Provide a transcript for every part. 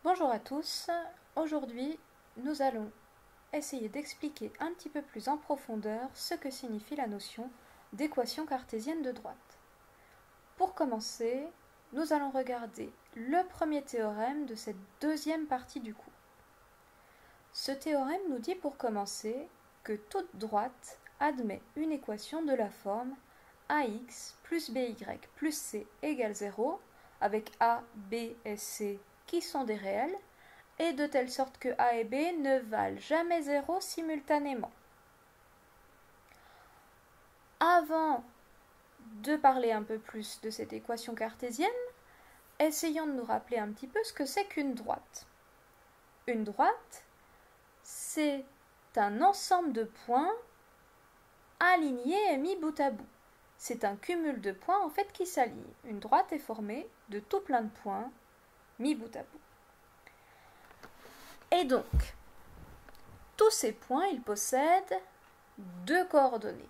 Bonjour à tous, aujourd'hui nous allons essayer d'expliquer un petit peu plus en profondeur ce que signifie la notion d'équation cartésienne de droite. Pour commencer, nous allons regarder le premier théorème de cette deuxième partie du cours. Ce théorème nous dit pour commencer que toute droite admet une équation de la forme ax plus by plus c égale 0 avec a, b et c qui sont des réels, et de telle sorte que a et b ne valent jamais 0 simultanément. Avant de parler un peu plus de cette équation cartésienne, essayons de nous rappeler un petit peu ce que c'est qu'une droite. Une droite, c'est un ensemble de points alignés et mis bout à bout. C'est un cumul de points en fait qui s'alignent. Une droite est formée de tout plein de points mis bout à bout. Et donc, tous ces points, ils possèdent deux coordonnées.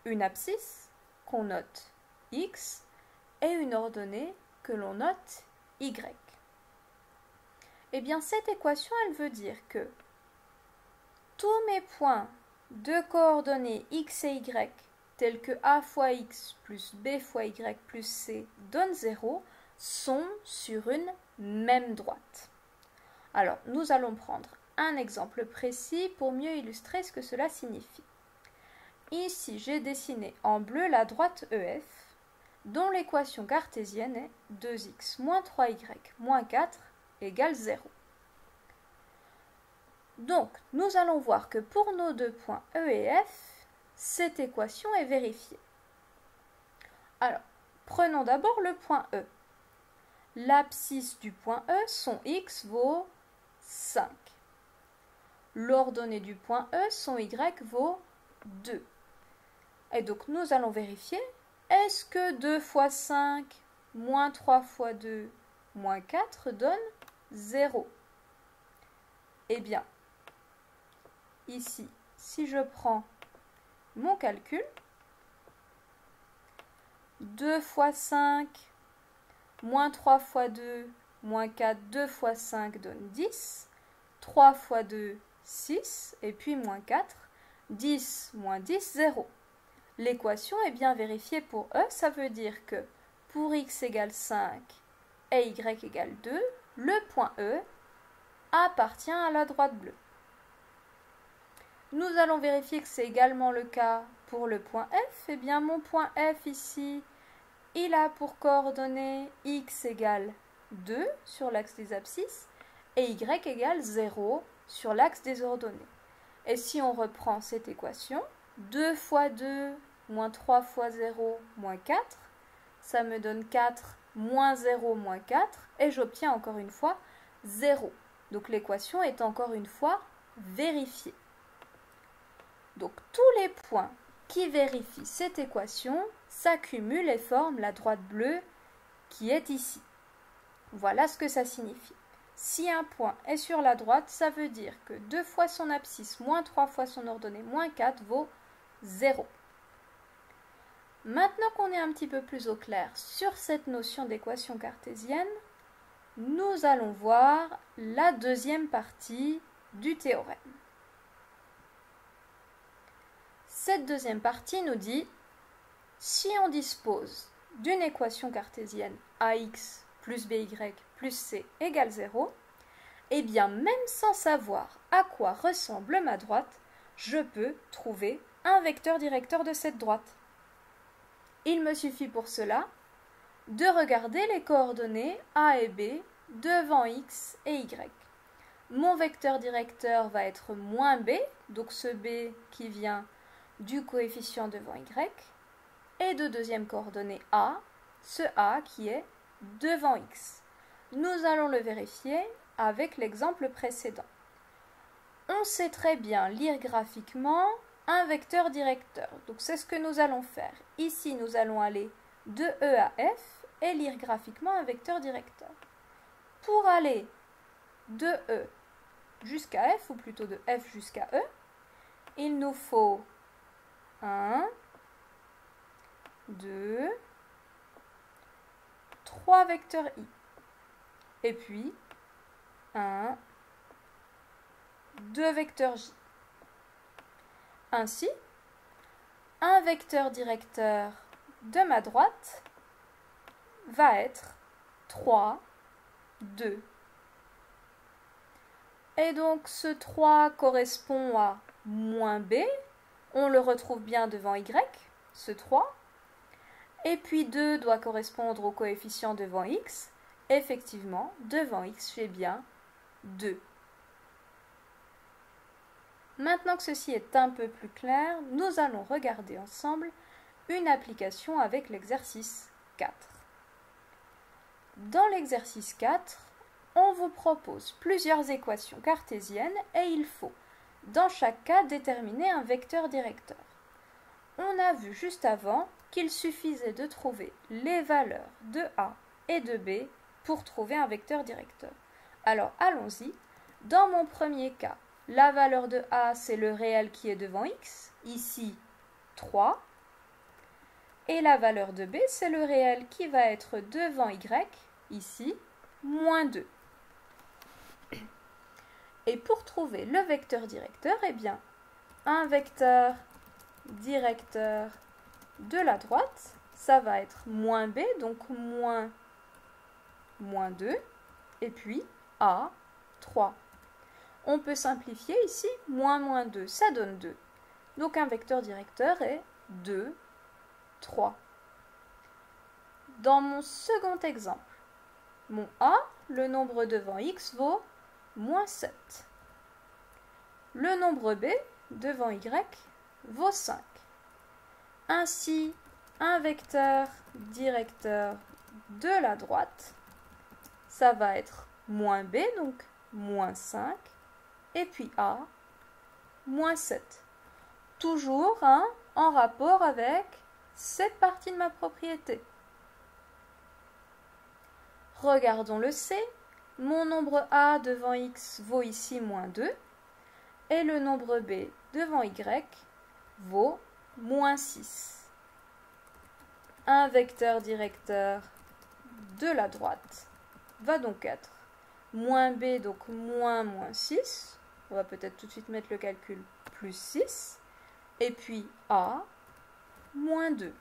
Une abscisse, qu'on note x, et une ordonnée que l'on note y. Eh bien, cette équation, elle veut dire que tous mes points de coordonnées x et y, tels que a fois x plus b fois y plus c donne 0, sont sur une même droite. Alors, nous allons prendre un exemple précis pour mieux illustrer ce que cela signifie. Ici, j'ai dessiné en bleu la droite EF, dont l'équation cartésienne est 2x moins 3y moins 4 égale 0. Donc, nous allons voir que pour nos deux points E et F, cette équation est vérifiée. Alors, prenons d'abord le point E. L'abscisse du point E, son x vaut 5. L'ordonnée du point E, son y vaut 2. Et donc nous allons vérifier, est-ce que 2 fois 5 moins 3 fois 2 moins 4 donne 0? Eh bien, ici, si je prends mon calcul, 2 fois 5 moins 3 fois 2 moins 4, 2 fois 5 donne 10. 3 fois 2, 6. Et puis moins 4. 10 moins 10, 0. L'équation est bien vérifiée pour E. Ça veut dire que pour x égale 5 et y égale 2, le point E appartient à la droite bleue. Nous allons vérifier que c'est également le cas pour le point F. Eh bien, mon point F ici, il a pour coordonnées x égale 2 sur l'axe des abscisses et y égale 0 sur l'axe des ordonnées. Et si on reprend cette équation, 2 fois 2 moins 3 fois 0 moins 4, ça me donne 4 moins 0 moins 4, et j'obtiens encore une fois 0. Donc l'équation est encore une fois vérifiée. Donc tous les points qui vérifient cette équation s'accumulent et forment la droite bleue qui est ici. Voilà ce que ça signifie. Si un point est sur la droite, ça veut dire que 2 fois son abscisse moins 3 fois son ordonnée moins 4 vaut 0. Maintenant qu'on est un petit peu plus au clair sur cette notion d'équation cartésienne, nous allons voir la deuxième partie du théorème. Cette deuxième partie nous dit, si on dispose d'une équation cartésienne ax plus by plus c égale 0, eh bien même sans savoir à quoi ressemble ma droite, je peux trouver un vecteur directeur de cette droite. Il me suffit pour cela de regarder les coordonnées a et b devant x et y. Mon vecteur directeur va être moins b, donc ce b qui vient du coefficient devant y, et de deuxième coordonnée a, ce a qui est devant x. Nous allons le vérifier avec l'exemple précédent. On sait très bien lire graphiquement un vecteur directeur. Donc c'est ce que nous allons faire. Ici, nous allons aller de E à F et lire graphiquement un vecteur directeur. Pour aller de E jusqu'à F, ou plutôt de F jusqu'à E, il nous faut 1, 2, 3 vecteurs i. Et puis, 1, 2 vecteurs j. Ainsi, un vecteur directeur de ma droite va être 3, 2. Et donc ce 3 correspond à moins b, on le retrouve bien devant y, ce 3. Et puis 2 doit correspondre au coefficient devant x. Effectivement, devant x, j'ai bien 2. Maintenant que ceci est un peu plus clair, nous allons regarder ensemble une application avec l'exercice 4. Dans l'exercice 4, on vous propose plusieurs équations cartésiennes et il faut, dans chaque cas, déterminer un vecteur directeur. On a vu juste avant qu'il suffisait de trouver les valeurs de A et de B pour trouver un vecteur directeur. Alors allons-y. Dans mon premier cas, la valeur de A, c'est le réel qui est devant x, ici 3. Et la valeur de B, c'est le réel qui va être devant y, ici moins 2. Et pour trouver le vecteur directeur, eh bien, un vecteur directeur de la droite, ça va être moins b, donc moins 2, et puis a, 3. On peut simplifier ici, moins 2, ça donne 2. Donc un vecteur directeur est 2, 3. Dans mon second exemple, mon a, le nombre devant x, vaut moins 7. Le nombre b, devant y, vaut 5. Ainsi, un vecteur directeur de la droite, ça va être moins b, donc moins 5, et puis a, moins 7. Toujours en rapport avec cette partie de ma propriété. Regardons le c. Mon nombre a devant x vaut ici moins 2, et le nombre b devant y vaut moins 6. Un vecteur directeur de la droite va donc être moins b, donc moins 6. On va peut-être tout de suite mettre le calcul, plus 6. Et puis a, moins 2.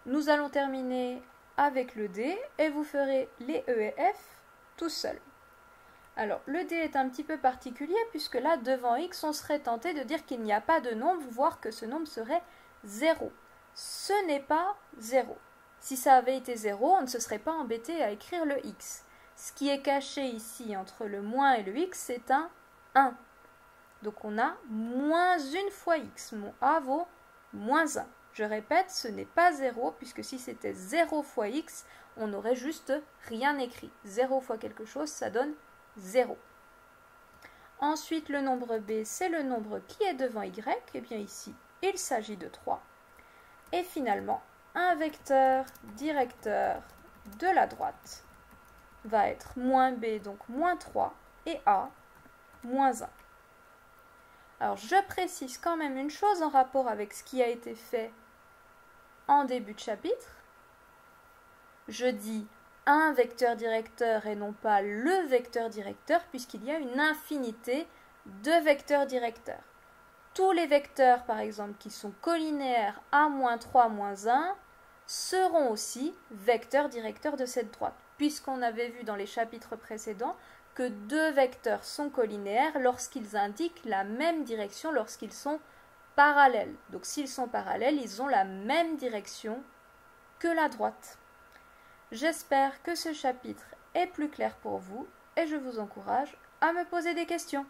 Nous allons terminer avec le d et vous ferez les e et f tout seul. Alors, le d est un petit peu particulier puisque là, devant x, on serait tenté de dire qu'il n'y a pas de nombre, voire que ce nombre serait 0. Ce n'est pas 0. Si ça avait été 0, on ne se serait pas embêté à écrire le x. Ce qui est caché ici entre le moins et le x, c'est un 1. Donc on a moins 1 fois x. Mon a vaut moins 1. Je répète, ce n'est pas 0, puisque si c'était 0 fois x, on n'aurait juste rien écrit. 0 fois quelque chose, ça donne 0. Ensuite, le nombre b, c'est le nombre qui est devant y. Et bien ici, il s'agit de 3. Et finalement, un vecteur directeur de la droite va être moins b, donc moins 3, et a, moins 1. Alors, je précise quand même une chose en rapport avec ce qui a été fait en début de chapitre. Je dis un vecteur directeur et non pas le vecteur directeur, puisqu'il y a une infinité de vecteurs directeurs. Tous les vecteurs, par exemple, qui sont collinéaires à moins 3, moins 1, seront aussi vecteurs directeurs de cette droite, puisqu'on avait vu dans les chapitres précédents que deux vecteurs sont collinéaires lorsqu'ils indiquent la même direction, lorsqu'ils sont parallèles. Donc s'ils sont parallèles, ils ont la même direction que la droite. J'espère que ce chapitre est plus clair pour vous et je vous encourage à me poser des questions.